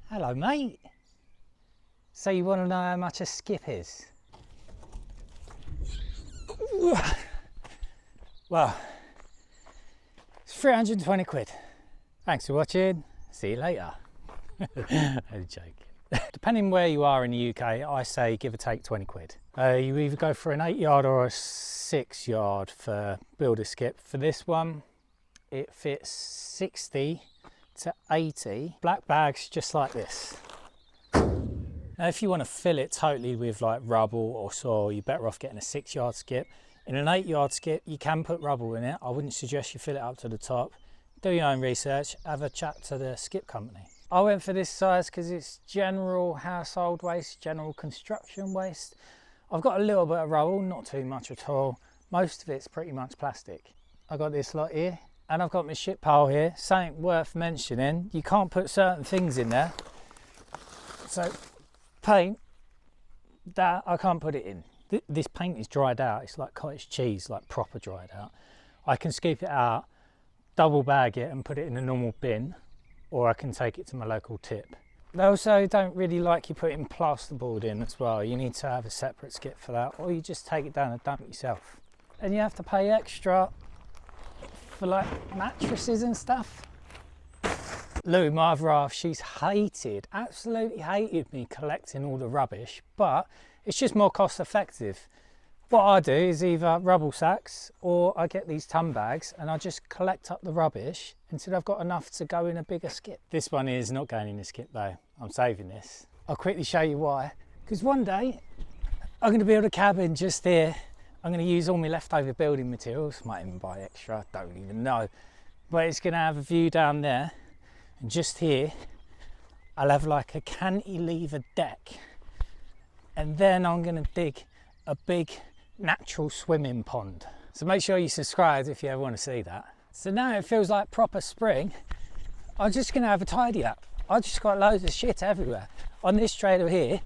Hello, mate. So you want to know how much a skip is? Well, it's 320 quid. Thanks for watching. See you later. I'm joking. Depending where you are in the UK, I say give or take 20 quid. You either go for an 8 yard or a 6 yard for builder skip. For this one, it fits 60 to 80 black bags just like this. Now if you want to fill it totally with like rubble or soil, you're better off getting a 6 yard skip. In an 8 yard skip you can put rubble in it. I wouldn't suggest you fill it up to the top. Do your own research, have a chat to the skip company. I went for this size because it's general household waste, general construction waste. I've got a little bit of rubble, not too much at all. Most of it's pretty much plastic. I got this lot here and I've got my shit pile here. Something worth mentioning, you can't put certain things in there. So paint, that I can't put it in. This paint is dried out. It's like cottage cheese, like proper dried out. I can scoop it out, double bag it and put it in a normal bin, or I can take it to my local tip. They also don't really like you putting plasterboard in as well. You need to have a separate skip for that, or you just take it down and dump it yourself. And you have to pay extra for like mattresses and stuff. Lou, my other half, she's absolutely hated me collecting all the rubbish, but it's just more cost effective. What I do is either rubble sacks or I get these ton bags and I just collect up the rubbish until I've got enough to go in a bigger skip. This one is not going in the skip though. I'm saving this. I'll quickly show you why. Because one day I'm going to build a cabin just here. I'm going to use all my leftover building materials. Might even buy extra, don't even know. But it's going to have a view down there. And just here, I'll have like a cantilever deck. And then I'm going to dig a big natural swimming pond. So make sure you subscribe if you ever want to see that. So now it feels like proper spring. I'm just going to have a tidy up. I've just got loads of shit everywhere. On this trailer here,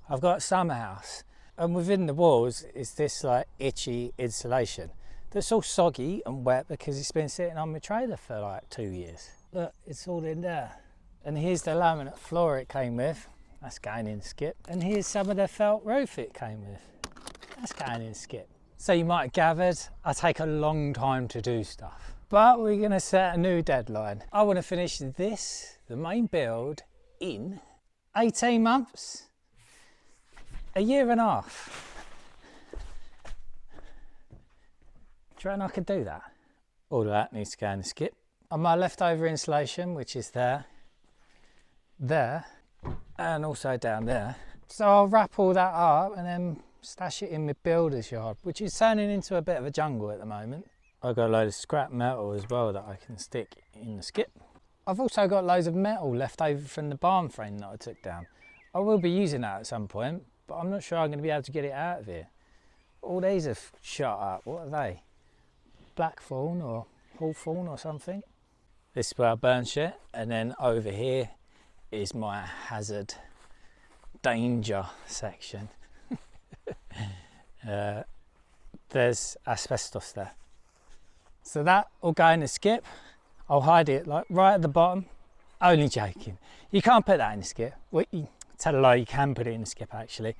I've got a summer house. And within the walls is this like itchy insulation that's all soggy and wet because it's been sitting on my trailer for like 2 years. Look, it's all in there. And here's the laminate floor it came with. That's going in skip. And here's some of the felt roof it came with. That's going in skip. So you might have gathered, I take a long time to do stuff. But we're gonna set a new deadline. I wanna finish this, the main build, in 18 months. A year and a half. Do you reckon I could do that? All of that needs to go in the skip. On my leftover insulation, which is there, and also down there. So I'll wrap all that up and then stash it in my builder's yard, which is turning into a bit of a jungle at the moment. I've got a load of scrap metal as well that I can stick in the skip. I've also got loads of metal left over from the barn frame that I took down. I will be using that at some point, but I'm not sure I'm going to be able to get it out of here. All these are shot up. What are they? Blackthorn or hawthorn or something? This is where I burn shit, and then over here is my hazard danger section. There's asbestos there. So that will go in the skip. I'll hide it like right at the bottom. Only joking. You can't put that in the skip. Well, tell a lie, you can put it in the skip actually.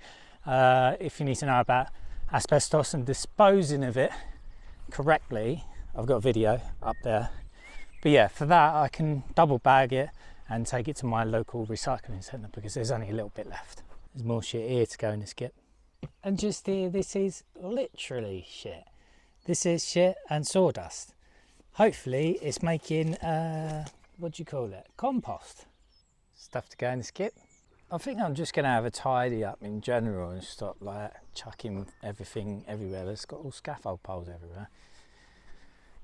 If you need to know about asbestos and disposing of it correctly, I've got a video up there. But yeah, for that I can double bag it and take it to my local recycling centre because there's only a little bit left. There's more shit here to go in the skip. And just here, this is literally shit. This is shit and sawdust. Hopefully it's making, what do you call it? Compost. Stuff to go in the skip. I think I'm just gonna have a tidy up in general and stop like chucking everything everywhere. There's got all scaffold poles everywhere.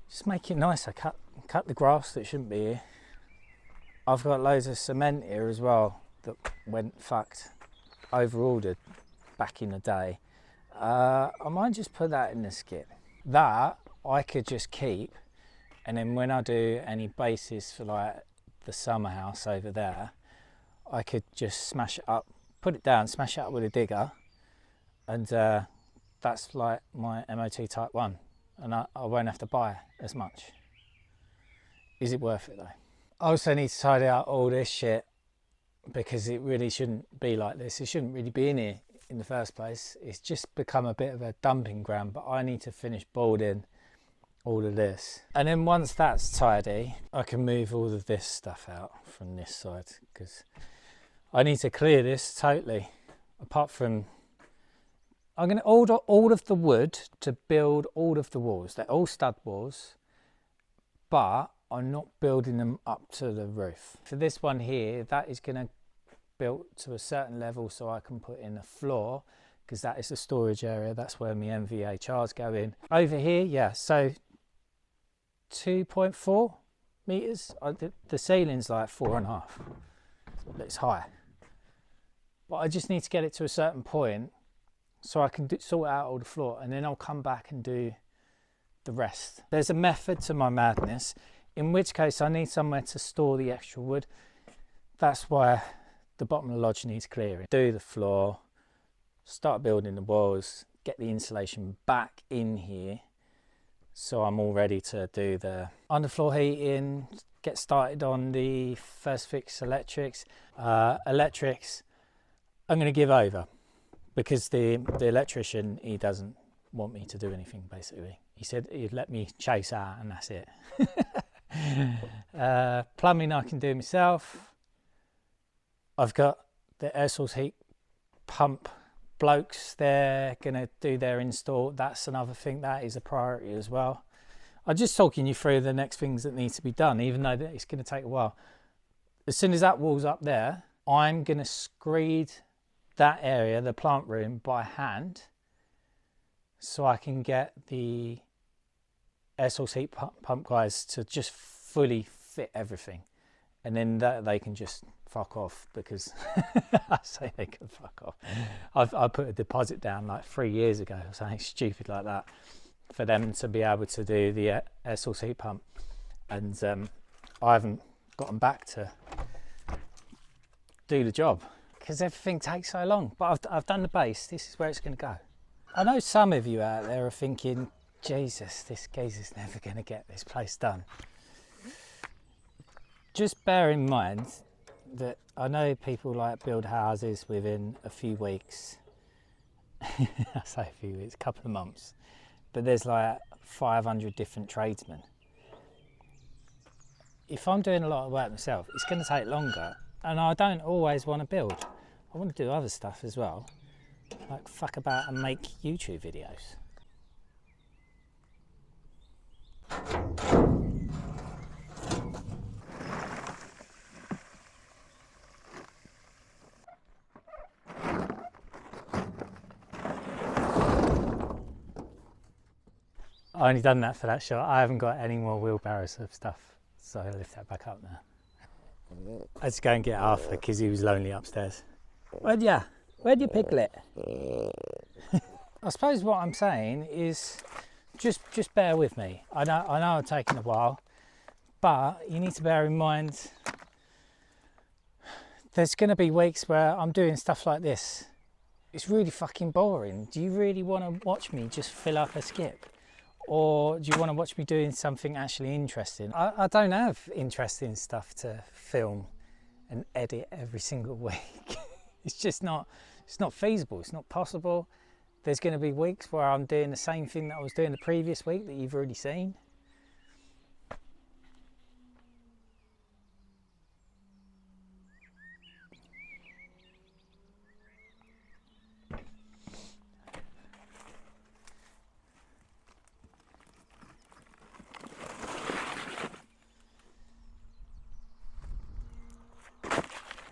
Just make it nicer, cut the grass that shouldn't be here. I've got loads of cement here as well that went fucked, over-ordered back in the day. I might just put that in the skip. That I could just keep, and then when I do any bases for like the summer house over there, I could just smash it up, put it down, smash it up with a digger, and that's like my MOT Type 1, and I won't have to buy as much. Is it worth it though? I also need to tidy out all this shit because it really shouldn't be like this. It shouldn't really be in here in the first place. It's just become a bit of a dumping ground, but I need to finish boarding all of this. And then once that's tidy, I can move all of this stuff out from this side, because I need to clear this totally. Apart from, I'm going to order all of the wood to build all of the walls. They're all stud walls, but I'm not building them up to the roof. For this one here, that is going to build to a certain level so I can put in a floor, because that is the storage area. That's where my MVHRs go in. Over here, yeah, so 2.4 meters. The ceiling's like 4.5. It's high. But I just need to get it to a certain point so I can sort out all the floor, and then I'll come back and do the rest. There's a method to my madness, in which case I need somewhere to store the extra wood. That's why the bottom of the lodge needs clearing. Do the floor, start building the walls, get the insulation back in here so I'm all ready to do the underfloor heating, get started on the first fix electrics. Electrics, I'm going to give over, because the electrician, he doesn't want me to do anything basically. He said he'd let me chase out and that's it. Plumbing I can do myself. I've got the air source heat pump blokes, they're going to do their install. That's another thing, that is a priority as well. I'm just talking you through the next things that need to be done, even though it's going to take a while. As soon as that wall's up there, I'm going to screed that area, the plant room, by hand, so I can get the air source heat pump guys to just fully fit everything, and then they can just fuck off, because I say they can fuck off. I put a deposit down like 3 years ago or something stupid like that for them to be able to do the air source heat pump, and I haven't gotten back to do the job because everything takes so long. But I've done the base. This is where it's going to go. I know some of you out there are thinking, Jesus, this geezer's never going to get this place done. Just bear in mind that I know people like build houses within a few weeks. I say a few weeks, a couple of months, but there's like 500 different tradesmen. If I'm doing a lot of work myself, it's going to take longer, and I don't always want to build. I want to do other stuff as well, like fuck about and make YouTube videos. I only done that for that shot. I haven't got any more wheelbarrows of stuff, so I'll lift that back up now. I had to go and get Arthur because he was lonely upstairs. Where'd you Piglet? I suppose what I'm saying is just bear with me. I know it's taken a while, but you need to bear in mind there's going to be weeks where I'm doing stuff like this. It's really fucking boring. Do you really want to watch me just fill up a skip? Or do you want to watch me doing something actually interesting? I don't have interesting stuff to film and edit every single week. It's just not, it's not feasible, it's not possible. There's going to be weeks where I'm doing the same thing that I was doing the previous week that you've already seen.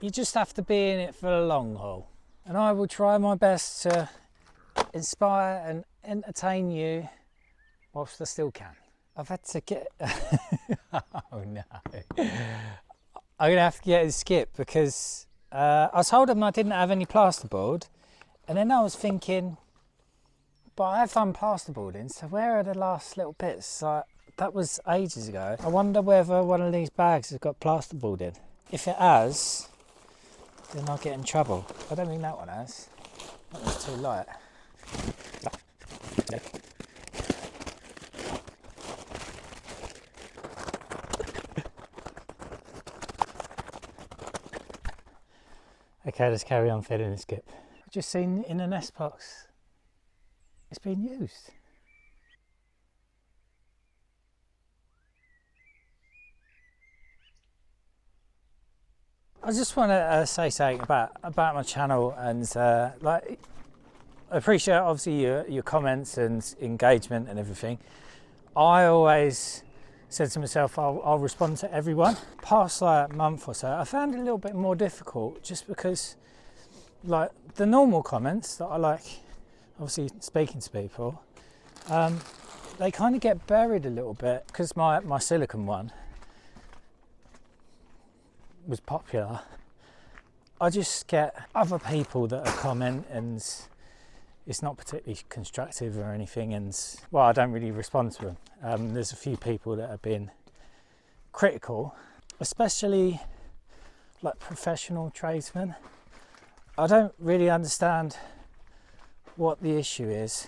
You just have to be in it for the long haul. And I will try my best to inspire and entertain you whilst I still can. I've had to get... oh no. I'm going to have to get a skip because I was told them I didn't have any plasterboard. And then I was thinking, but I have done plasterboarding, so where are the last little bits? That was ages ago. I wonder whether one of these bags has got plasterboard in. If it has, then I'll get in trouble. I don't think that one has. That one's too light. Okay, let's carry on filling the skip. I've just seen in a nest box, it's been used. I just want to say something about my channel, and like, I appreciate obviously your comments and engagement and everything. I always said to myself, I'll respond to everyone. Past like month or so, I found it a little bit more difficult, just because like the normal comments that I like, obviously speaking to people, they kind of get buried a little bit, because my silicone one was popular. I just get other people that are comment, and it's not particularly constructive or anything, and well, I don't really respond to them. There's a few people that have been critical, especially like professional tradesmen. I don't really understand what the issue is.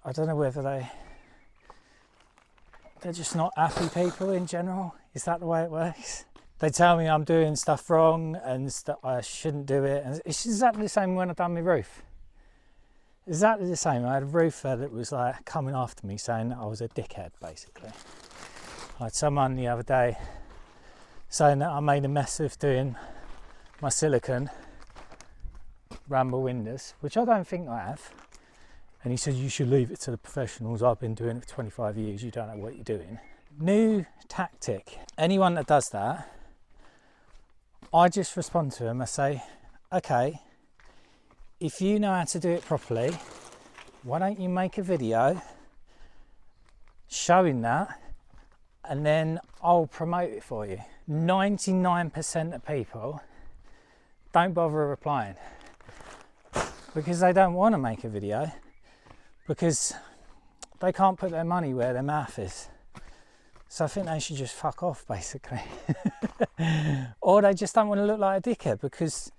I don't know whether they're just not happy people in general. Is that the way it works? They tell me I'm doing stuff wrong and that I shouldn't do it. And it's exactly the same when I've done my roof. Exactly the same. I had a roofer that was like coming after me saying that I was a dickhead, basically. I had someone the other day saying that I made a mess of doing my silicone ramble windows, which I don't think I have. And he said, you should leave it to the professionals. I've been doing it for 25 years. You don't know what you're doing. New tactic. Anyone that does that, I just respond to them. I say, okay, if you know how to do it properly, why don't you make a video showing that, and then I'll promote it for you. 99% of people don't bother replying because they don't want to make a video, because they can't put their money where their mouth is. So I think they should just fuck off, basically. Or they just don't want to look like a dickhead, because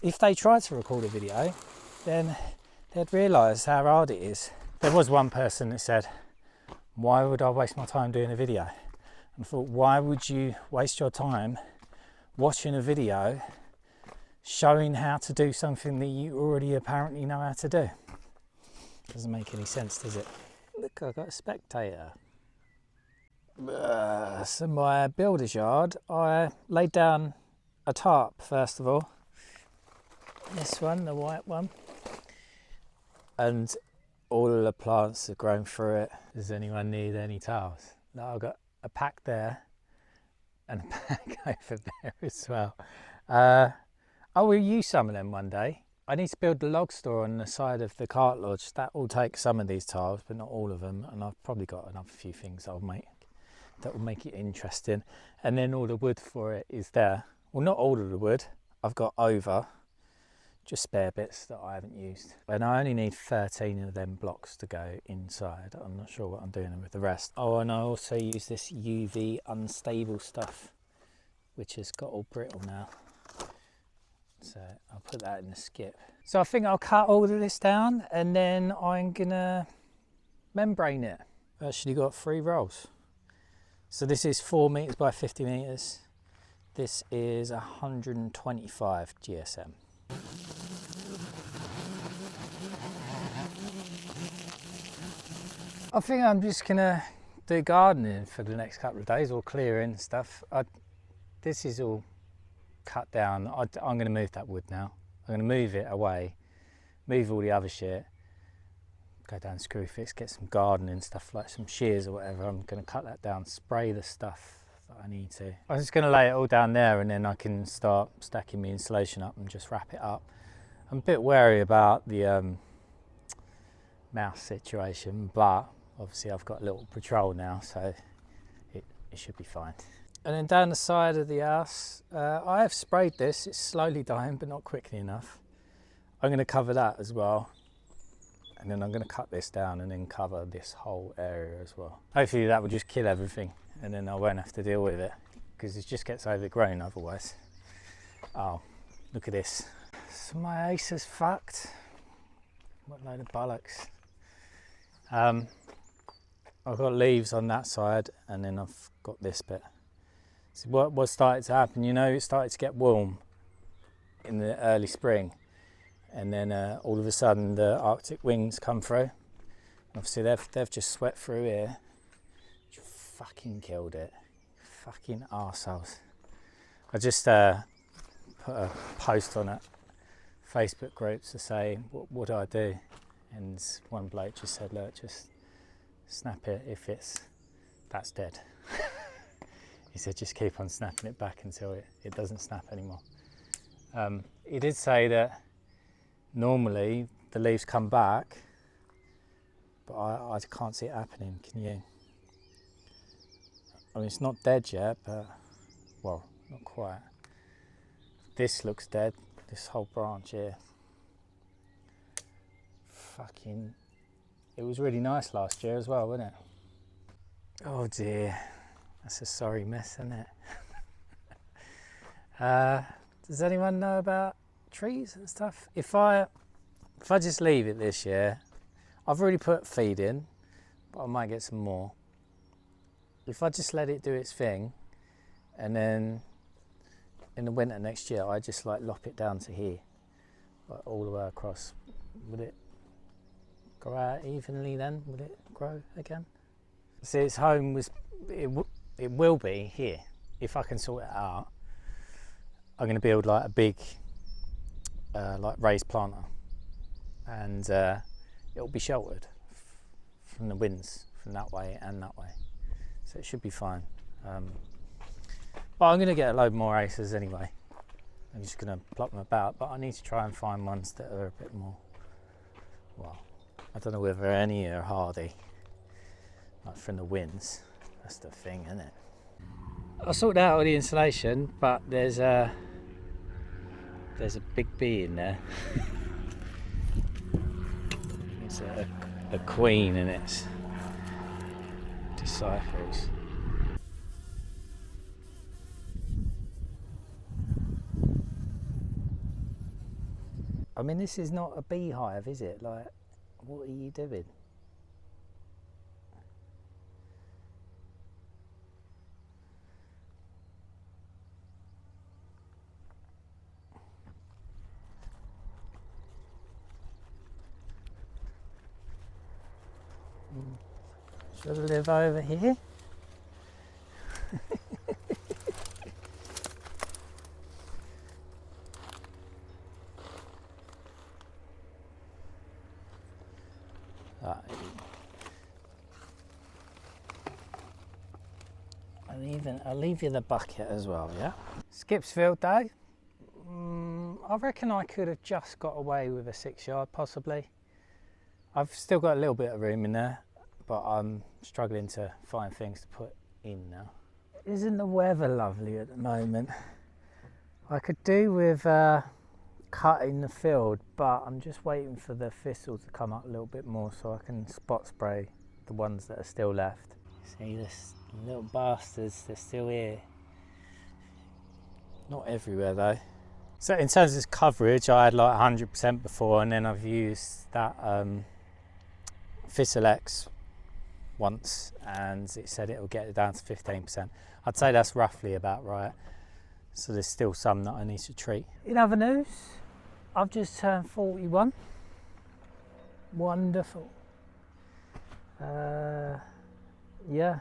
if they try to record a video, then they'd realise how hard it is. There was one person that said, why would I waste my time doing a video? And I thought, why would you waste your time watching a video showing how to do something that you already apparently know how to do? Doesn't make any sense, does it? Look, I've got a spectator. So my builder's yard, I laid down a tarp first of all. This one, the white one. And all of the plants have grown through it. Does anyone need any tiles? No, I've got a pack there and a pack over there as well. I will use some of them one day. I need to build the log store on the side of the cart lodge. That will take some of these tiles, but not all of them. And I've probably got another few things I'll make that will make it interesting. And then all the wood for it is there. Well, not all of the wood. I've got over just spare bits that I haven't used. And I only need 13 of them blocks to go inside. I'm not sure what I'm doing with the rest. Oh, and I also use this UV unstable stuff, which has got all brittle now. So I'll put that in the skip. So I think I'll cut all of this down, and then I'm gonna membrane it. I've actually got 3 rolls. So this is 4 meters by 50 meters. This is 125 GSM. I think I'm just gonna do gardening for the next couple of days, or clearing stuff. This is all cut down. I'm gonna move that wood now. I'm gonna move it away, move all the other shit, go down Screwfix, get some gardening stuff like some shears or whatever. I'm gonna cut that down, spray the stuff that I need to. I'm just gonna lay it all down there, and then I can start stacking my insulation up and just wrap it up. I'm a bit wary about the mouse situation, but obviously I've got a little patrol now, so it should be fine. And then down the side of the house, I have sprayed this. It's slowly dying, but not quickly enough. I'm going to cover that as well. And then I'm going to cut this down and then cover this whole area as well. Hopefully that will just kill everything, and then I won't have to deal with it, because it just gets overgrown otherwise. Oh, look at this. So my ace is fucked. What a load of bollocks. I've got leaves on that side, and then I've got this bit. So what started to happen, you know, it started to get warm in the early spring, and then all of a sudden the Arctic winds come through. Obviously they've just swept through here, fucking killed it, fucking arseholes. I just put a post on it, Facebook groups, to say what do I do, and one bloke just said, look, just snap it if that's dead. He said just keep on snapping it back until it doesn't snap anymore. He did say that normally the leaves come back, but I can't see it happening, can you? I mean, it's not dead yet, but, well, not quite. This looks dead, this whole branch here. Fucking, it was really nice last year as well, wasn't it? Oh dear, that's a sorry mess, isn't it? Does anyone know about trees and stuff? If I just leave it this year, I've already put feed in, but I might get some more. If I just let it do its thing, and then in the winter next year, I just like lop it down to here, like all the way across, would it grow out evenly then? Would it grow again? See, its home was, it will be here. If I can sort it out, I'm going to build like a big like raised planter, and it'll be sheltered from the winds from that way and that way, so it should be fine. But I'm going to get a load more acers anyway. I'm just going to plop them about, but I need to try and find ones that are a bit more, well, I don't know whether any are hardy, like from the winds. That's the thing, isn't it? I sorted out all the insulation, but there's a big bee in there. It's a queen and its disciples. I mean, this is not a beehive, is it? Like, what are you doing? Should I live over here? I'll leave you the bucket as well, yeah? Skipsfield Day. I reckon I could have just got away with a 6-yard possibly. I've still got a little bit of room in there, but I'm struggling to find things to put in now. Isn't the weather lovely at the moment? I could do with cutting the field, but I'm just waiting for the thistles to come up a little bit more so I can spot spray the ones that are still left. See, this little bastards, they're still here. Not everywhere though. So in terms of coverage, I had like 100% before, and then I've used that Finalizing once, and it said it will get it down to 15%. I'd say that's roughly about right. So there's still some that I need to treat. In other news, I've just turned 41. Wonderful. Yeah.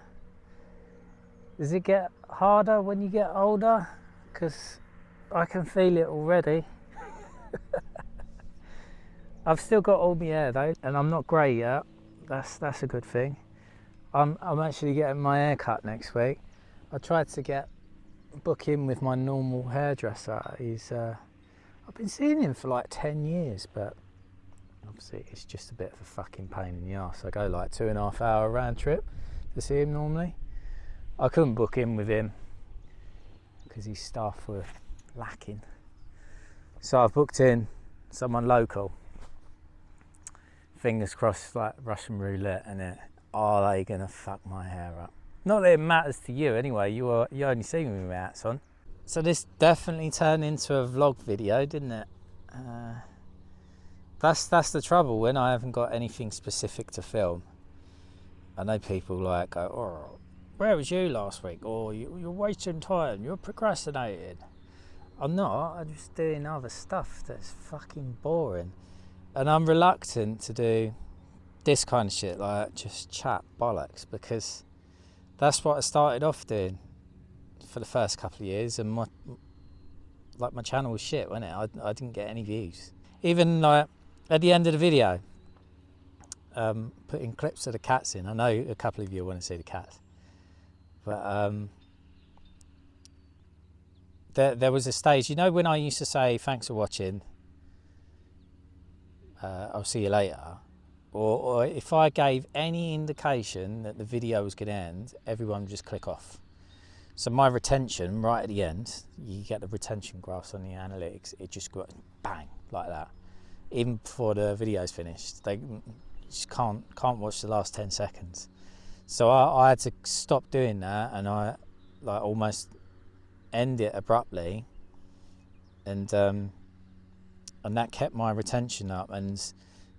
Does it get harder when you get older? Because I can feel it already. I've still got all my hair though, and I'm not grey yet. That's a good thing. I'm actually getting my hair cut next week. I tried to book in with my normal hairdresser. He's I've been seeing him for like 10 years, but obviously it's just a bit of a fucking pain in the arse. I go like 2.5 hour round trip to see him normally. I couldn't book in with him because his staff were lacking. So I've booked in someone local. Fingers crossed, like Russian roulette, and it. Are they gonna fuck my hair up? Not that it matters to you anyway. You only see me with my hats on. So this definitely turned into a vlog video, didn't it? That's the trouble when I haven't got anything specific to film. I know people like go, "Oh, where was you last week?" Or "You're wasting time. You're procrastinating." I'm not, I'm just doing other stuff that's fucking boring. And I'm reluctant to do this kind of shit, like just chat bollocks, because that's what I started off doing for the first couple of years, and my channel was shit, wasn't it? I didn't get any views. Even like at the end of the video, putting clips of the cats in. I know a couple of you want to see the cats, but there was a stage, you know, when I used to say thanks for watching, I'll see you later, or if I gave any indication that the video was going to end, everyone would just click off. So my retention right at the end, you get the retention graphs on the analytics, it just goes bang like that. Even before the video's finished, they just can't watch the last 10 seconds. So I had to stop doing that, and I like almost end it abruptly, and that kept my retention up. And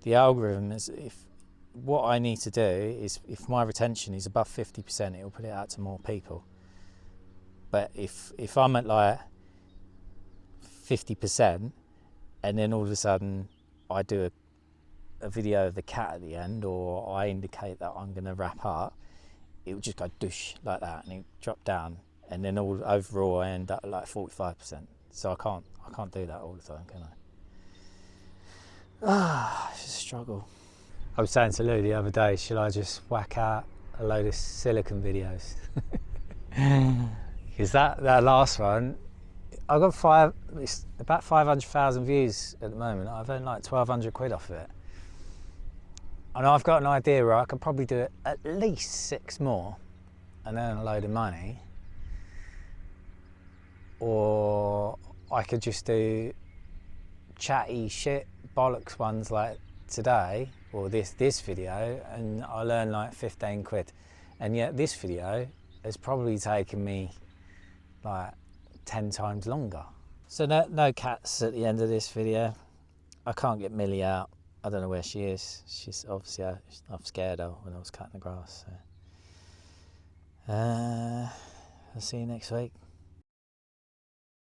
the algorithm is, if what I need to do is, if my retention is above 50%, it will put it out to more people. But if I'm at like 50%, and then all of a sudden I do a video of the cat at the end, or I indicate that I'm going to wrap up, it will just go douche like that, and it drop down, and then overall I end up at like 45%. So I can't do that all the time, can I? It's a struggle. I was saying to Lou the other day, should I just whack out a load of silicon videos? Because that last one, I got it's about 500,000 views at the moment. I've earned like 1,200 quid off of it. And I've got an idea where I could probably do it at least 6 more and earn a load of money. Or I could just do chatty shit bollocks ones like today, or this video, and I'll earn like 15 quid. And yet this video has probably taken me like 10 times longer. So no cats at the end of this video. I can't get Millie out. I don't know where she is. She's obviously, I've scared her when I was cutting the grass. So. I'll see you next week.